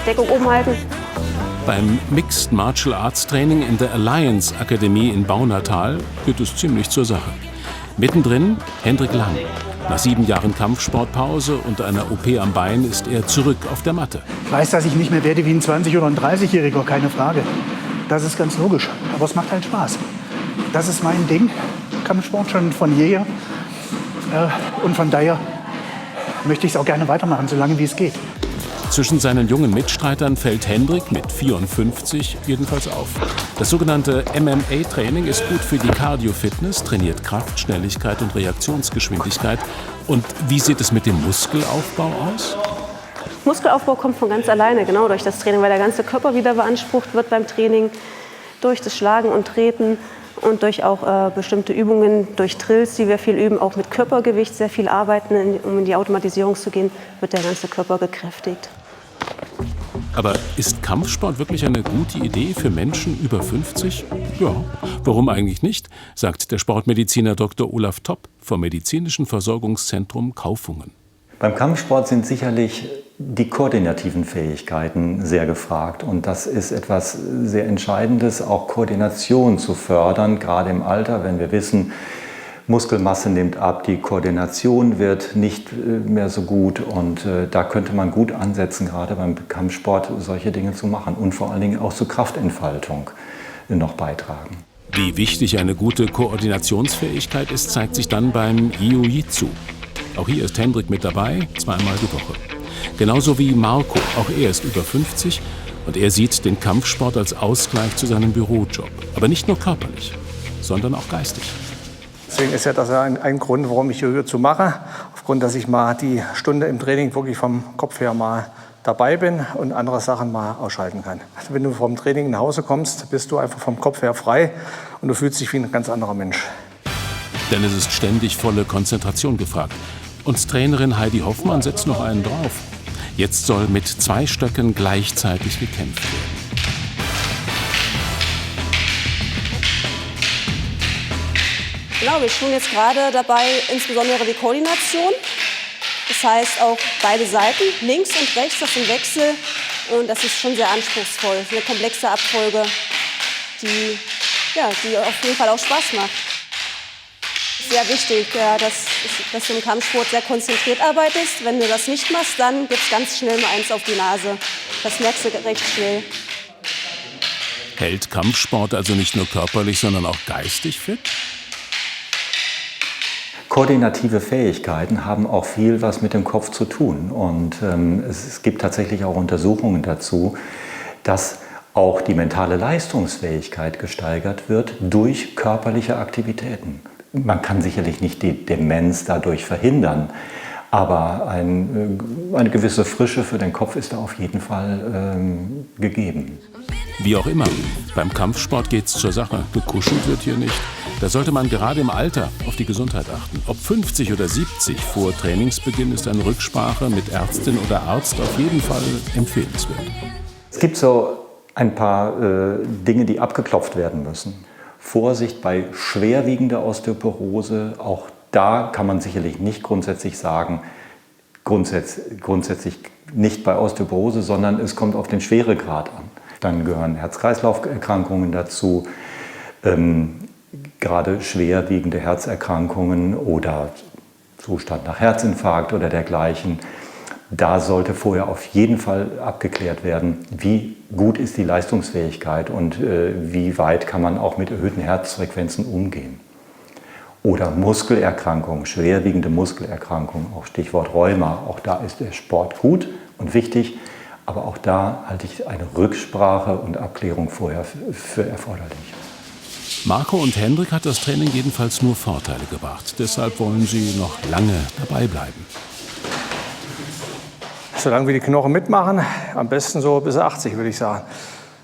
Deckung oben halten. Beim Mixed Martial Arts Training in der Alliance Akademie in Baunatal geht es ziemlich zur Sache. Mittendrin Hendrik Lang. Nach 7 Jahren Kampfsportpause und einer OP am Bein ist er zurück auf der Matte. Ich weiß, dass ich nicht mehr werde wie ein 20- oder ein 30-Jähriger, keine Frage. Das ist ganz logisch, aber es macht halt Spaß. Das ist mein Ding, Kampfsport schon von jeher. Und von daher möchte ich es auch gerne weitermachen, solange wie es geht. Zwischen seinen jungen Mitstreitern fällt Hendrik mit 54 jedenfalls auf. Das sogenannte MMA-Training ist gut für die Cardio-Fitness, trainiert Kraft, Schnelligkeit und Reaktionsgeschwindigkeit. Und wie sieht es mit dem Muskelaufbau aus? Muskelaufbau kommt von ganz alleine, genau durch das Training, weil der ganze Körper wieder beansprucht wird beim Training. Durch das Schlagen und Treten und durch auch bestimmte Übungen, durch Drills, die wir viel üben, auch mit Körpergewicht sehr viel arbeiten, um in die Automatisierung zu gehen, wird der ganze Körper gekräftigt. Aber ist Kampfsport wirklich eine gute Idee für Menschen über 50? Ja, warum eigentlich nicht, sagt der Sportmediziner Dr. Olaf Topp vom Medizinischen Versorgungszentrum Kaufungen. Beim Kampfsport sind sicherlich die koordinativen Fähigkeiten sehr gefragt. Und das ist etwas sehr Entscheidendes, auch Koordination zu fördern, gerade im Alter, wenn wir wissen, Muskelmasse nimmt ab, die Koordination wird nicht mehr so gut. Und da könnte man gut ansetzen, gerade beim Kampfsport solche Dinge zu machen und vor allen Dingen auch zur Kraftentfaltung noch beitragen. Wie wichtig eine gute Koordinationsfähigkeit ist, zeigt sich dann beim Jiu-Jitsu. Auch hier ist Hendrik mit dabei, 2-mal die Woche. Genauso wie Marco, auch er ist über 50 und er sieht den Kampfsport als Ausgleich zu seinem Bürojob. Aber nicht nur körperlich, sondern auch geistig. Deswegen ist ja das ein Grund, warum ich Jiu-Jitsu mache. Aufgrund, dass ich mal die Stunde im Training wirklich vom Kopf her mal dabei bin und andere Sachen mal ausschalten kann. Also wenn du vom Training nach Hause kommst, bist du einfach vom Kopf her frei und du fühlst dich wie ein ganz anderer Mensch. Denn es ist ständig volle Konzentration gefragt. Und Trainerin Heidi Hoffmann setzt noch einen drauf. Jetzt soll mit 2 Stöcken gleichzeitig gekämpft werden. Genau, wir schulen jetzt gerade dabei insbesondere die Koordination. Das heißt auch beide Seiten, links und rechts, das sind Wechsel. Und das ist schon sehr anspruchsvoll. Das ist eine komplexe Abfolge, die auf jeden Fall auch Spaß macht. Sehr wichtig, ja, dass du im Kampfsport sehr konzentriert arbeitest. Wenn du das nicht machst, dann gibt es ganz schnell mal eins auf die Nase. Das merkst du recht schnell. Hält Kampfsport also nicht nur körperlich, sondern auch geistig fit? Koordinative Fähigkeiten haben auch viel was mit dem Kopf zu tun. Und es gibt tatsächlich auch Untersuchungen dazu, dass auch die mentale Leistungsfähigkeit gesteigert wird durch körperliche Aktivitäten. Man kann sicherlich nicht die Demenz dadurch verhindern, aber eine gewisse Frische für den Kopf ist da auf jeden Fall gegeben. Wie auch immer, beim Kampfsport geht's zur Sache. Gekuschelt wird hier nicht. Da sollte man gerade im Alter auf die Gesundheit achten. Ob 50 oder 70 vor Trainingsbeginn ist eine Rücksprache mit Ärztin oder Arzt auf jeden Fall empfehlenswert. Es gibt so ein paar Dinge, die abgeklopft werden müssen. Vorsicht bei schwerwiegender Osteoporose. Auch da kann man sicherlich nicht grundsätzlich sagen, grundsätzlich nicht bei Osteoporose, sondern es kommt auf den Schweregrad an. Dann gehören Herz-Kreislauf-Erkrankungen dazu, gerade schwerwiegende Herzerkrankungen oder Zustand nach Herzinfarkt oder dergleichen. Da sollte vorher auf jeden Fall abgeklärt werden, wie gut ist die Leistungsfähigkeit und wie weit kann man auch mit erhöhten Herzfrequenzen umgehen. Oder Muskelerkrankungen, schwerwiegende Muskelerkrankungen, auch Stichwort Rheuma. Auch da ist der Sport gut und wichtig, aber auch da halte ich eine Rücksprache und Abklärung vorher für erforderlich. Marco und Hendrik hat das Training jedenfalls nur Vorteile gebracht. Deshalb wollen sie noch lange dabei bleiben. Solange wir die Knochen mitmachen, am besten so bis 80, würde ich sagen.